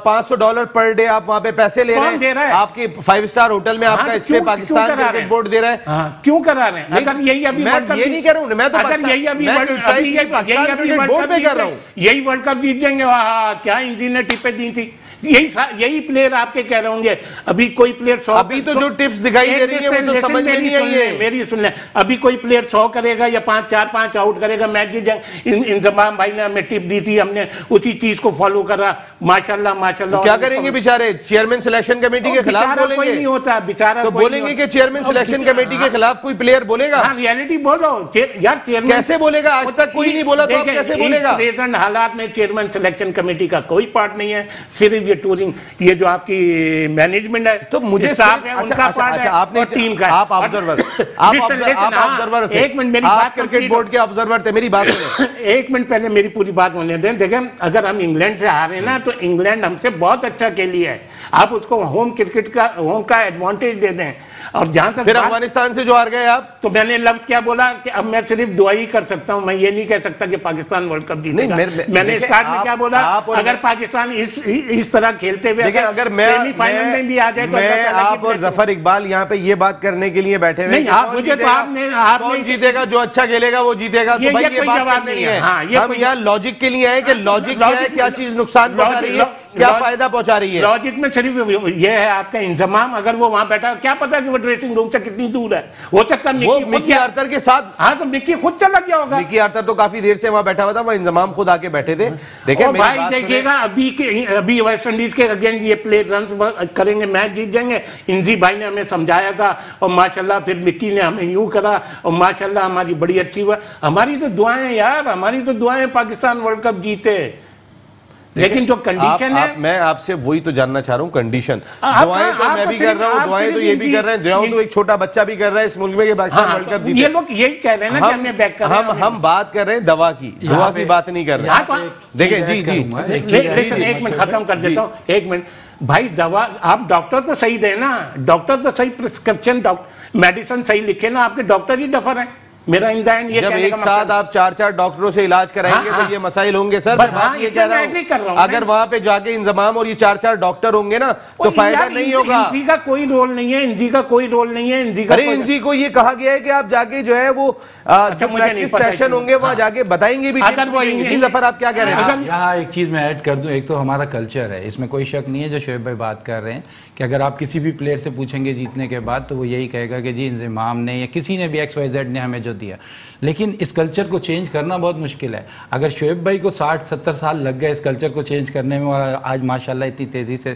$500 पर डे आप वहां पे पैसे ले रहे हैं, आपके 5 स्टार होटल में आपका स्टे पाकिस्तान क्रिकेट बोर्ड दे रहा है, क्यों करा रहे हैं? अगर यही अभी मैं ये नहीं कर रहा हूँ, मैं तो पाकिस्तान क्रिकेट बोर्ड पे कर रहा हूँ, यही वर्ल्ड कप जीत जाएंगे, क्या इंजी ने टिप्पे दी थी, यही प्लेयर आपके कह रहे होंगे। अभी कोई प्लेयर 100, अभी तो जो टिप्स दिखाई दे रही है वो तो समझ में नहीं आई है। मेरी सुन ले, अभी कोई प्लेयर 100 करेगा या 4-5 आउट करेगा, मैच जीत जाए। इंजमाम भाई ने हमें टिप दी थी, हमने उसी चीज को फॉलो करा, माशाल्लाह माशाल्लाह। क्या करेंगे बेचारे? चेयरमैन सिलेक्शन कमेटी के खिलाफ बोलेंगे? कोई नहीं होता बेचारा, तो बोलेंगे कि चेयरमैन सिलेक्शन कमेटी के खिलाफ कोई प्लेयर बोलेगा? रियलिटी बोलो यार, चेयरमैन कैसे बोलेगा? आज तक कोई नहीं बोला, तो आप कैसे बोलेगा? प्रेजेंट हालात में चेयरमैन सिलेक्शन कमेटी का कोई पार्ट नहीं है, सिर्फ ये टूरिंग, ये जो आपकी मैनेजमेंट है, तो मुझे उनका पार्ट है, आपने टीम का। आप ऑब्जर्वर थे, एक मिनट मेरी बात, क्रिकेट बोर्ड के ऑब्जर्वर थे, मेरी बात सुने। एक मिनट पहले मेरी पूरी बात होने दें। देखें, अगर हम इंग्लैंड से हारे ना, तो इंग्लैंड हमसे बहुत अच्छा खेली है, आप उसको होम क्रिकेट का, होम का एडवांटेज दे दें। और जहां तक फिर अफगानिस्तान से जो हार गए आप, तो मैंने लफ्ज क्या बोला कि अब मैं सिर्फ दुआ ही कर सकता हूं, मैं ये नहीं कह सकता कि पाकिस्तान वर्ल्ड कप जीतेगा। मैंने स्टार्ट में क्या बोला, अगर पाकिस्तान इस तरह खेलते हुए अगर सेमीफाइनल में भी आ जाए, तो मैं आप और जफर इकबाल यहाँ पे ये बात करने के लिए बैठे हुए, मुझे तो आपने जीतेगा, जो अच्छा खेलेगा वो जीतेगा, तो भाई ये बात नहीं है। हम यहाँ लॉजिक के लिए आए कि लॉजिक क्या है, क्या चीज नुकसान पहुंचा रही है, क्या फायदा पहुंचा रही है। लॉजिक में सिर्फ ये है आपका इंतजाम, अगर वो वहां बैठा, क्या पता कि वो ड्रेसिंग रूम से कितनी दूर है, हो सकता है मिकी आर्थर के साथ। हाँ, तो मिकी खुद चला गया होगा। मिकी आर्थर तो काफी देर से वहां बैठा हुआ था, वहां इंतजाम खुद आके बैठे थे। देखिए भाई, देखिएगा अभी वेस्ट इंडीज के अगेंस्ट ये प्लेयर रन करेंगे, मैच जीत जाएंगे। इंजी भाई ने हमें समझाया था, और माशाल्लाह फिर मिकी ने हमें यूं करा, और माशाल्लाह हमारी बड़ी अच्छी हुआ। हमारी तो दुआएं यार, हमारी तो दुआएं पाकिस्तान वर्ल्ड कप जीते। लेकिन जो कंडीशन है, मैं आपसे वही तो जानना चाह रहा हूँ, कंडीशन। दुआएं तो मैं भी कर रहा हूँ, दुआएं तो ये भी कर रहे हैं, दुआएं तो एक छोटा बच्चा भी कर रहा है इस मुल्क में, ये पाकिस्तान वर्ल्ड कप जीते। ये लोग यही कह रहे हैं ना कि हमें बैक कर रहे हैं। हम बात कर रहे हैं दवा की, दुआ की बात नहीं कर रहे। देखिए जी, एक मिनट खत्म कर देता हूँ, 1 मिनट भाई। दवा आप डॉक्टर तो सही दे ना, डॉक्टर तो सही प्रिस्क्रिप्शन, मेडिसिन सही लिखे ना, आपके डॉक्टर ही डफर हैं। मेरा इंसान ये जब एक साथ आप 4 डॉक्टरों से इलाज कराएंगे, तो ये मसाइल होंगे सर। मैं बात ये कह रहा हूँ, अगर वहां पे जाके इंतजाम और ये 4 डॉक्टर होंगे ना, तो फायदा नहीं होगा। इंजी का कोई रोल नहीं है, इंजी का कोई रोल नहीं है, इंजी का। अरे इंजी को ये कहा गया है कि आप जाके जो है वो जो प्रैक्टिस सेशन होंगे वहां जाके बताएंगे भी। जी जफर, आप क्या कह रहे हैं? यहाँ एक चीज मैं ऐड कर दूं, एक तो हमारा कल्चर है, इसमें कोई शक नहीं है, जो शोएब भाई बात कर रहे हैं कि अगर आप किसी भी प्लेयर से पूछेंगे जीतने के बाद, तो वो यही कहेगा कि जी इंतजाम ने या किसी ने भी XYZ ने हमें जो दिया। लेकिन इस कल्चर को चेंज करना बहुत मुश्किल है। अगर शोएब भाई को 60-70 साल लग गए इस कल्चर को चेंज करने में, और आज माशाल्लाह इतनी तेज़ी से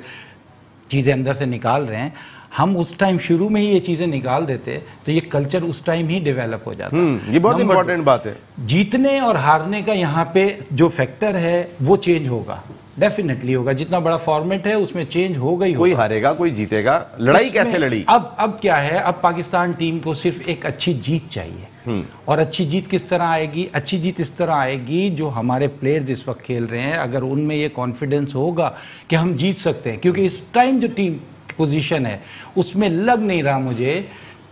चीज़ें अंदर से निकाल रहे हैं, हम उस टाइम शुरू में ही ये चीज़ें निकाल देते तो ये कल्चर उस टाइम ही डेवलप हो जाता। ये बहुत इंपॉर्टेंट बात है। जीतने और हारने का यहाँ पे जो फैक्टर है वो चेंज होगा, डेफिनेटली होगा। जितना बड़ा फॉर्मेट है उसमें चेंज हो गई, कोई हारेगा कोई जीतेगा, लड़ाई कैसे लड़ी। अब क्या है, अब पाकिस्तान टीम को सिर्फ एक अच्छी जीत चाहिए। और अच्छी जीत किस तरह आएगी? अच्छी जीत इस तरह आएगी, जो हमारे प्लेयर्स इस वक्त खेल रहे हैं, अगर उनमें ये कॉन्फिडेंस होगा कि हम जीत सकते हैं। क्योंकि इस टाइम जो टीम पोजीशन है उसमें लग नहीं रहा मुझे,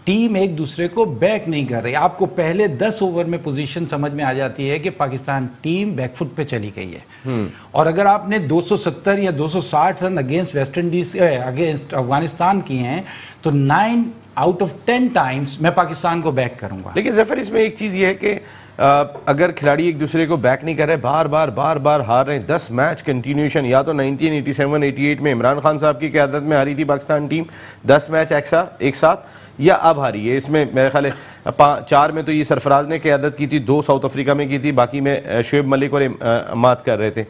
टीम एक दूसरे को बैक नहीं कर रही। आपको पहले 10 ओवर में पोजीशन समझ में आ जाती है कि पाकिस्तान टीम बैकफुट पे चली गई है। और अगर आपने 270 या 260 run against West Indies against Afghanistan किए हैं, तो 9 आउट ऑफ 10 टाइम्स मैं पाकिस्तान को बैक करूंगा। लेकिन जफर, इसमें एक चीज ये है कि अगर खिलाड़ी एक दूसरे को बैक नहीं कर रहे, बार बार हार रहे हैं, 10 मैच कंटिन्यूशन, या तो 1987-88 में इमरान खान साहब की क़यादत में हारी थी पाकिस्तान टीम 10 मैच एक साथ, या अब हारी है। इसमें मेरे ख्याल है 4 में तो ये सरफराज ने क़यादत की थी, 2 साउथ अफ्रीका में की थी, बाकी में शुएब मलिक और अमाद कर रहे थे।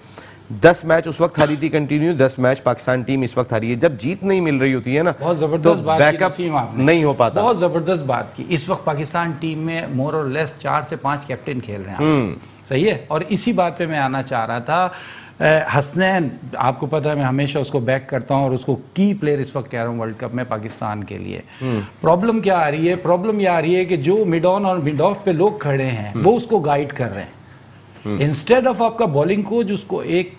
10 मैच उस वक्त हारी थी कंटिन्यू, 10 मैच पाकिस्तान टीम इस वक्त हारी है। जब जीत नहीं मिल रही होती है ना, बहुत जबरदस्त बात बैकअप नहीं हो पाता। बहुत जबरदस्त बात की। इस वक्त पाकिस्तान टीम में मोर और लेस 4 से 5 कैप्टन खेल रहे हैं, सही है। और इसी बात पे मैं आना चाह रहा था, हसनैन, आपको पता है मैं हमेशा उसको बैक करता हूं और उसको की प्लेयर इस वक्त कह रहा हूं वर्ल्ड कप में पाकिस्तान के लिए। प्रॉब्लम क्या आ रही है? प्रॉब्लम यह आ रही है कि जो मिड ऑन और मिड ऑफ पे लोग खड़े हैं वो उसको गाइड कर रहे हैं। इंस्टेड ऑफ आपका बॉलिंग कोच उसको एक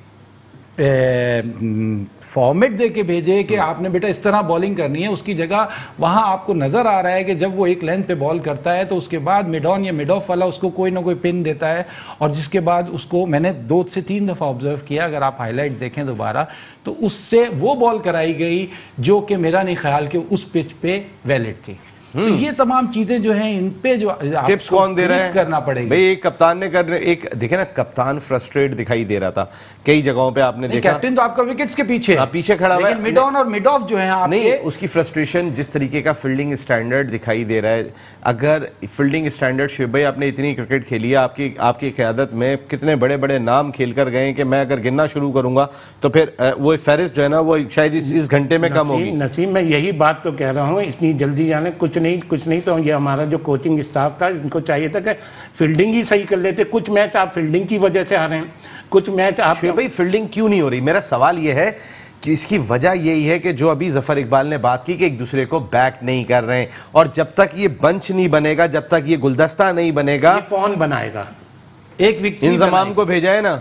फॉर्मेट दे के भेजे कि आपने बेटा इस तरह बॉलिंग करनी है, उसकी जगह वहां आपको नजर आ रहा है कि जब वो एक लेंथ पे बॉल करता है तो उसके बाद मिड ऑन या मिड ऑफ वाला उसको कोई ना कोई पिन देता है, और जिसके बाद उसको मैंने 2 से 3 दफा ऑब्जर्व किया, अगर आप हाईलाइट देखें दोबारा तो उससे वो बॉल कराई गई जो कि मेरा नहीं ख्याल कि उस पिच पे वैलिड थी। तो ये तमाम चीजें जो हैं इन पे जो टिप्स कौन दे रहा है करना पड़ेगा भाई। एक कप्तान ने कर एक देखे ना, कप्तान फ्रस्ट्रेट दिखाई दे रहा था कई जगहों पे, आपने देखा कैप्टन तो आपका विकेट्स के पीछे पीछे खड़ा हुआ है, मिड ऑन और मिड ऑफ जो है आपके, नहीं उसकी फ्रस्ट्रेशन, जिस तरीके का फील्डिंग स्टैंडर्ड दिखाई दे रहा है। अगर फील्डिंग स्टैंडर्ड, शुएब भाई आपने इतनी क्रिकेट खेली है, आपकी क़यादत में कितने बड़े बड़े नाम खेल कर गए कि मैं अगर गिनना शुरू करूंगा तो फिर वो फहरिस्त जो है ना वो शायद इस घंटे में कम होगी। नसीम, मैं यही बात तो कह रहा हूँ, इतनी जल्दी जाने कुछ नहीं तो ये हमारा जो कोचिंग स्टाफ था इनको चाहिए था कि फील्डिंग ही सही कर लेते। कुछ मैच आप फील्डिंग की वजह से हारे हैं, कुछ मैच आप भाई फील्डिंग क्यों नहीं हो रही? मेरा सवाल ये है कि इसकी वजह यही है कि जो अभी जफर इकबाल ने बात की कि एक दूसरे को बैक नहीं कर रहे हैं, और जब तक ये बंच नहीं बनेगा, जब तक ये गुलदस्ता नहीं बनेगा, ये कौन बनाएगा? एक विकेट इंजमाम को भेजा है ना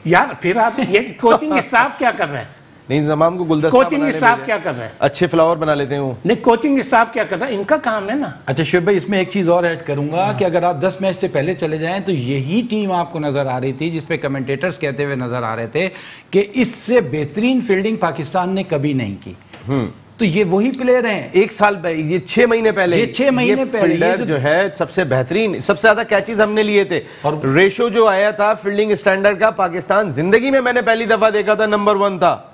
यार, फिर आप ये कोचिंग स्टाफ क्या कर रहे हैं? नहीं, इंजमाम को गुलदस्ता कोचिंग स्टाफ क्या कर रहे हैं? अच्छे फ्लावर बना लेते हैं वो। नहीं, कोचिंग स्टाफ क्या कर रहा है? इनका काम है ना। अच्छा शुएब भाई, इसमें एक चीज और ऐड करूंगा कि अगर आप 10 मैच से पहले चले जाएं तो यही टीम आपको नजर आ रही थी जिसपे कमेंटेटर्स कहते हुए नजर आ रहे थे कि इससे बेहतरीन फील्डिंग पाकिस्तान ने कभी नहीं की। तो ये वही प्लेयर हैं। एक साल ये 6 महीने पहले, 6 महीने पहले फील्डर जो है सबसे बेहतरीन, सबसे ज्यादा कैचेस हमने लिए थे, और रेशो जो आया था फील्डिंग स्टैंडर्ड का, पाकिस्तान जिंदगी में मैंने पहली दफा देखा था नंबर 1 था।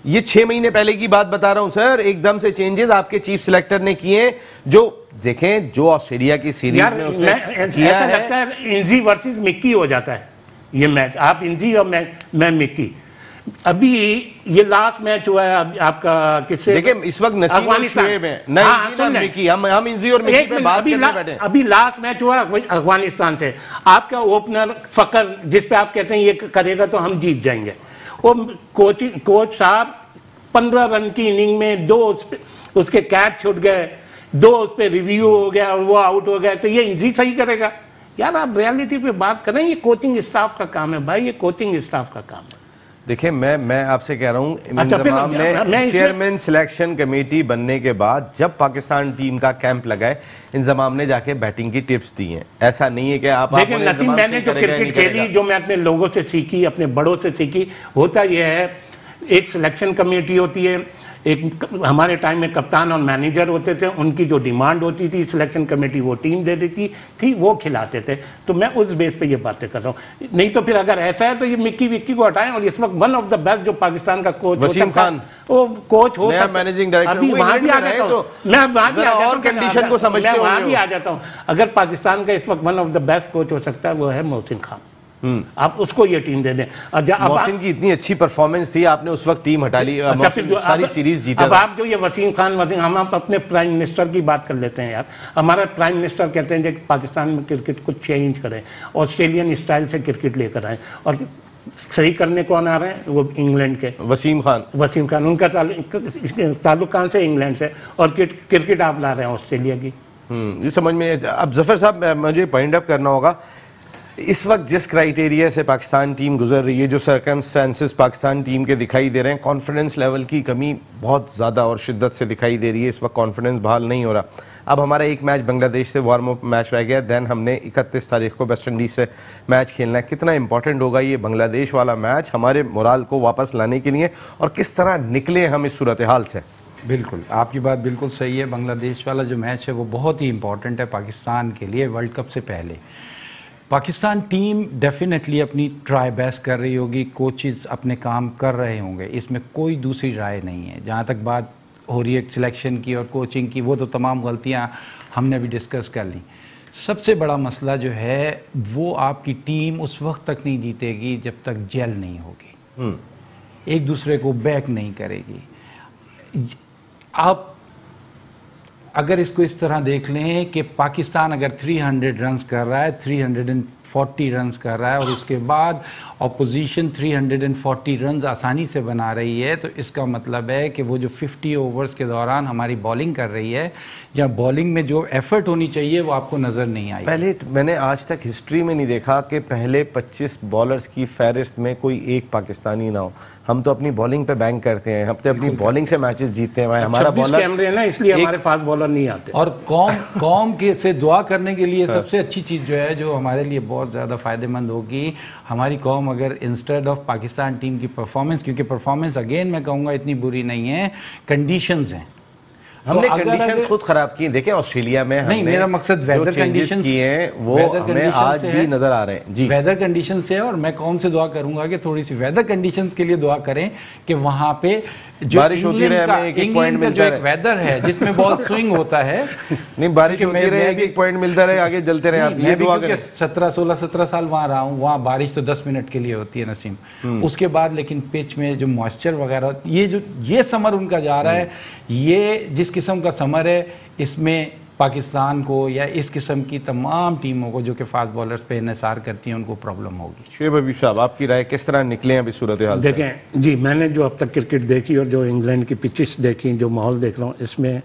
ये 6 महीने पहले की बात बता रहा हूं सर। एकदम से चेंजेस आपके चीफ सिलेक्टर ने किए, जो देखें जो ऑस्ट्रेलिया की सीरीज में उसने किया ऐसा है। लगता है इंजी वर्सेस मिक्की हो जाता है ये मैच, आप इंजी और मैं मिक्की। अभी ये लास्ट मैच हुआ है आपका किससे? देखिए इस वक्त नसीम और शुएब है, नहीं मिक्की, हम इंजी और मिक्की पे बात करने बैठे। अभी लास्ट मैच हुआ अफगानिस्तान से, आपका ओपनर फकर जिस पे आप कहते हैं ये करेगा तो हम जीत जाएंगे, वो कोच साहब 15 रन की इनिंग में 2 उसके कैच छूट गए, 2 उस पर रिव्यू हो गया और वो आउट हो गया, तो ये इंजी सही करेगा? यार आप रियलिटी पे बात करें, ये कोचिंग स्टाफ का काम है भाई, ये कोचिंग स्टाफ का काम है। देखिए मैं आपसे कह रहा हूं, इंतजाम ने चेयरमैन सिलेक्शन कमेटी बनने के बाद जब पाकिस्तान टीम का कैंप लगाए, इंतजाम ने जाके बैटिंग की टिप्स दी हैं। ऐसा नहीं है कि आप देखिए नसीम, मैंने जो क्रिकेट खेली, जो मैं अपने लोगों से सीखी, अपने बड़ों से सीखी, होता यह है एक सिलेक्शन कमेटी होती है, एक हमारे टाइम में कप्तान और मैनेजर होते थे, उनकी जो डिमांड होती थी सिलेक्शन कमेटी वो टीम दे देती थी, वो खिलाते थे। तो मैं उस बेस पे ये बातें कर रहा हूँ। नहीं तो फिर अगर ऐसा है तो ये मिक्की विक्की को हटाएं, और इस वक्त वन ऑफ द बेस्ट जो पाकिस्तान का कोच वसीम खान, वो कोच हो सकता है, मैनेजिंग डायरेक्टर, अभी वहां भी आ जाता हूँ, मैं वहां भी आ जाता हूँ, कंडीशन को समझते मैं वहां भी आ जाता हूँ। अगर पाकिस्तान का इस वक्त one of the best coach हो सकता है वो है मोहसिन खान, आप उसको ये टीम दे दें। मोहसिन की इतनी अच्छी परफॉर्मेंस थी, आपने उस वक्त टीम हटा ली, अच्छा फिर सारी सीरीज जीता। अब आप जो ये वसीम खान, हम अपने प्राइम मिनिस्टर की बात कर लेते हैं यार। हमारा प्राइम मिनिस्टर कहते हैं कि पाकिस्तान में क्रिकेट को चेंज करें, ऑस्ट्रेलियन स्टाइल से क्रिकेट लेकर आए, और सही करने कौन आ रहे हैं? वो इंग्लैंड के वसीम खान, उनका ताल्लुक कहाँ से? इंग्लैंड से, और क्रिकेट आप ला रहे हैं ऑस्ट्रेलिया की। ये समझ में। अब जफर साहब मुझे पॉइंट अप करना होगा, इस वक्त जिस क्राइटेरिया से पाकिस्तान टीम गुजर रही है, जो सर्कमस्टेंसेस पाकिस्तान टीम के दिखाई दे रहे हैं, कॉन्फिडेंस लेवल की कमी बहुत ज़्यादा और शिद्दत से दिखाई दे रही है। इस वक्त कॉन्फिडेंस बहाल नहीं हो रहा। अब हमारा एक मैच बांग्लादेश से वार्म अप मैच रह गया, दैन हमने 31 तारीख को वेस्ट इंडीज़ से मैच खेलना है। कितना इंपॉर्टेंट होगा ये बांग्लादेश वाला मैच हमारे मोराल को वापस लाने के लिए, और किस तरह निकले हम इस सूरत हाल से? बिल्कुल, आपकी बात बिल्कुल सही है। बांग्लादेश वाला जो मैच है वो बहुत ही इंपॉर्टेंट है पाकिस्तान के लिए। वर्ल्ड कप से पहले पाकिस्तान टीम डेफिनेटली अपनी ट्राई बेस्ट कर रही होगी, कोचेस अपने काम कर रहे होंगे, इसमें कोई दूसरी राय नहीं है। जहाँ तक बात हो रही है सिलेक्शन की और कोचिंग की, वो तो तमाम गलतियाँ हमने भी डिस्कस कर ली। सबसे बड़ा मसला जो है वो आपकी टीम उस वक्त तक नहीं जीतेगी जब तक जेल नहीं होगी, एक दूसरे को बैक नहीं करेगी। आप अगर इसको इस तरह देख लें कि पाकिस्तान अगर 300 रन्स कर रहा है, 340 रन्स कर रहा है, और उसके बाद अपोजिशन 340 रन्स आसानी से बना रही है, तो इसका मतलब है कि वो जो 50 ओवर्स के दौरान हमारी बॉलिंग कर रही है, या बॉलिंग में जो एफर्ट होनी चाहिए वो आपको नज़र नहीं आई। पहले मैंने आज तक हिस्ट्री में नहीं देखा कि पहले 25 बॉलर्स की फहरिस्त में कोई एक पाकिस्तानी ना हो। हम तो अपनी बॉलिंग पे बैंक करते हैं, हम तो अपनी बॉलिंग से मैचेस जीतते हैं। हमारा बॉलर कैमरे ना, इसलिए हमारे फास्ट बॉलर नहीं आते। और कौम के से दुआ करने के लिए सबसे अच्छी चीज़ जो है, जो हमारे लिए बहुत ज़्यादा फ़ायदेमंद होगी, हमारी कौम अगर इंस्टेड ऑफ पाकिस्तान टीम की परफॉर्मेंस, क्योंकि परफॉर्मेंस अगेन मैं कहूँगा इतनी बुरी नहीं है, कंडीशंस हैं, हमने कंडीशंस खुद खराब की। देखें ऑस्ट्रेलिया में नहीं, मेरा मकसद वेदर कंडीशंस किए हैं वो हमें आज भी नजर आ रहे हैं जी। वेदर कंडीशन से है, और मैं कौन से दुआ करूंगा कि थोड़ी सी वेदर कंडीशंस के लिए दुआ करें कि वहां पे जो बारिश होती रहे, हमें एक पॉइंट मिलता है, वेदर है जिसमें बहुत स्विंग होता है। नहीं, बारिश होती रहे, एक पॉइंट मिलता रहे, आगे चलते रहे। आप ये दुआ करें। 17 साल वहां रहा हूँ, वहां बारिश तो 10 मिनट के लिए होती है नसीम, उसके बाद लेकिन पिच में जो मॉइस्चर वगैरह, ये समर उनका जा रहा है, ये जिस किस्म का समर है, इसमें पाकिस्तान को या इस किस्म की तमाम टीमों को जो कि फास्ट बॉलर्स पे इन्हिसार करती हैं, उनको प्रॉब्लम होगी। शुएब हबीब साहब, आपकी राय किस तरह निकले हैं अभी सूरत हाल से? देखें जी, मैंने जो अब तक क्रिकेट देखी और जो इंग्लैंड की पिचेस देखी, जो माहौल देख रहा हूँ, इसमें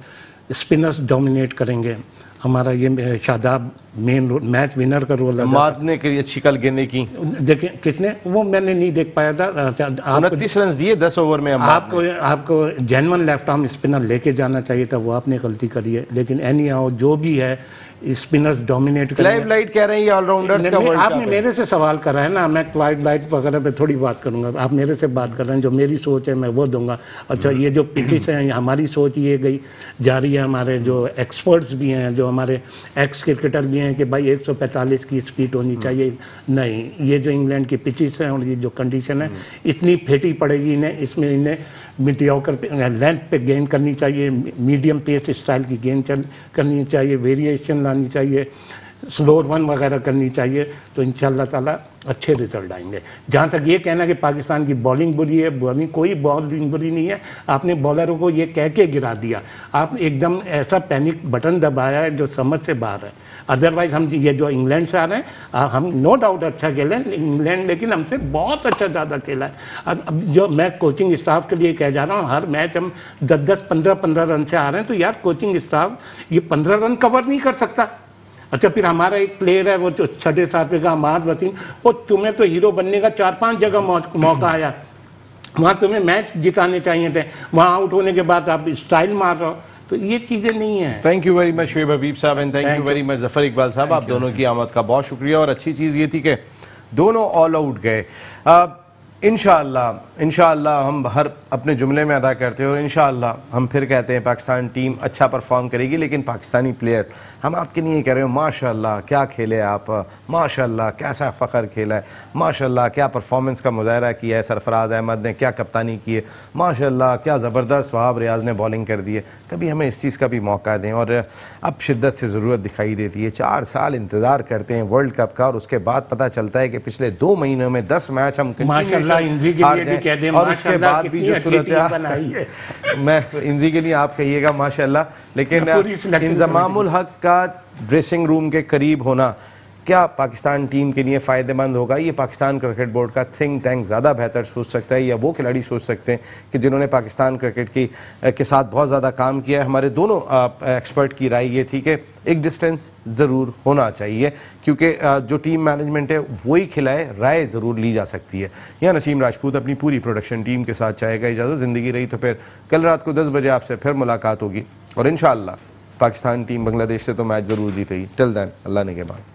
स्पिनर्स डोमिनेट करेंगे। हमारा ये शादाब मेन मैच विनर का रोल माद ने अच्छी कल गेंदें की। देखिए किसने, वो मैंने नहीं देख पाया था। 29 रन दिए 10 ओवर में। आपको जेन्युइन लेफ्ट आर्म स्पिनर लेके जाना चाहिए था, वो आपने गलती करी है। लेकिन एनी हाउ जो भी है, स्पिनर्स डोमिनेट कर क्लाइव लाइट कह रहे हैं ये ऑलराउंडर्स का वर्ल्ड कप है। आपने मेरे से सवाल करा है ना, मैं क्लाइव लाइट वगैरह पे थोड़ी बात करूंगा। आप मेरे से बात कर रहे हैं, जो मेरी सोच है मैं वो दूंगा। अच्छा, ये जो पिचेस हैं, हमारी सोच ये गई जा रही है, हमारे जो एक्सपर्ट्स भी हैं, जो हमारे एक्स क्रिकेटर भी हैं कि भाई 145 की स्पीड होनी चाहिए। नहीं, ये जो इंग्लैंड की पिचेस हैं और ये जो कंडीशन है, इतनी फेटी पड़ेगी इन्हें, इसमें इन्हें मीडियोकर लेंथ पे गेंद करनी चाहिए, मीडियम पेस स्टाइल की गेंद करनी चाहिए, वेरिएशन लानी चाहिए, स्लो रन वगैरह करनी चाहिए, तो इंशाल्लाह ताला अच्छे रिजल्ट आएंगे। जहाँ तक ये कहना कि पाकिस्तान की बॉलिंग बुरी है, बॉलिंग कोई बॉलिंग बुरी नहीं है। आपने बॉलरों को ये कह के गिरा दिया, आप एकदम ऐसा पैनिक बटन दबाया है जो समझ से बाहर है। अदरवाइज हम ये जो इंग्लैंड से आ रहे हैं, हम नो डाउट अच्छा खेले इंग्लैंड, लेकिन हमसे बहुत अच्छा ज़्यादा खेला है। अब जो मैं कोचिंग स्टाफ के लिए कह जा रहा हूँ, हर मैच हम 10-10, 15-15 रन से आ रहे हैं, तो यार कोचिंग स्टाफ ये 15 रन कवर नहीं कर सकता। अच्छा, फिर हमारा एक प्लेयर है वो जो 6.5 का अहमद वसीम, वो तुम्हें तो हीरो बनने का 4-5 जगह मौका आया, वहाँ तुम्हें मैच जिताने चाहिए थे, वहाँ आउट होने के बाद आप स्टाइल मार रहे हो, तो ये चीज़ें नहीं है। Thank you very much Shoaib Habib sahab, and thank you very much Zafar Iqbal sahab. आप दोनों की आमद का बहुत शुक्रिया। और अच्छी चीज़ ये थी कि दोनों ऑल आउट गए। इंशाअल्लाह हम हर अपने जुमले में अदा करते हैं, और इंशाअल्लाह हम फिर कहते हैं पाकिस्तान टीम अच्छा परफॉर्म करेगी। लेकिन पाकिस्तानी प्लेयर, हम आपके लिए कह रहे हो माशाअल्लाह क्या खेले आप, माशाअल्लाह कैसा फ़ख्र खेला है, माशाअल्लाह क्या परफॉर्मेंस का मुजाहरा किया है सरफराज अहमद ने, क्या कप्तानी की है, माशाअल्लाह क्या ज़बरदस्त वहाब रियाज ने बॉलिंग कर दी है। कभी हमें इस चीज़ का भी मौका दें, और अब शिद्दत से ज़रूरत दिखाई देती है। 4 साल इंतज़ार करते हैं वर्ल्ड कप का, और उसके बाद पता चलता है कि पिछले 2 महीनों में 10 मैच हम और उसके बाद भी जो सूरत है, मैं इंजी के लिए आप कहिएगा माशाल्लाह, लेकिन इंजमामुल हक का ड्रेसिंग रूम के करीब होना क्या पाकिस्तान टीम के लिए फ़ायदेमंद होगा? ये पाकिस्तान क्रिकेट बोर्ड का थिंक टैंक ज़्यादा बेहतर सोच सकता है, या वो खिलाड़ी सोच सकते हैं कि जिन्होंने पाकिस्तान क्रिकेट के साथ बहुत ज़्यादा काम किया है। हमारे दोनों एक्सपर्ट की राय ये थी कि एक डिस्टेंस ज़रूर होना चाहिए, क्योंकि जो टीम मैनेजमेंट है वही खिलाए, राय ज़रूर ली जा सकती है। यहाँ नसीम राजपूत अपनी पूरी प्रोडक्शन टीम के साथ चाहेगा इजाज़त। ज़िंदगी रही तो फिर कल रात को 10 बजे आपसे फिर मुलाकात होगी, और इंशाअल्लाह पाकिस्तान टीम बांग्लादेश से तो मैच ज़रूर जीतेगी। टिल देन, अल्लाह ने के बाद।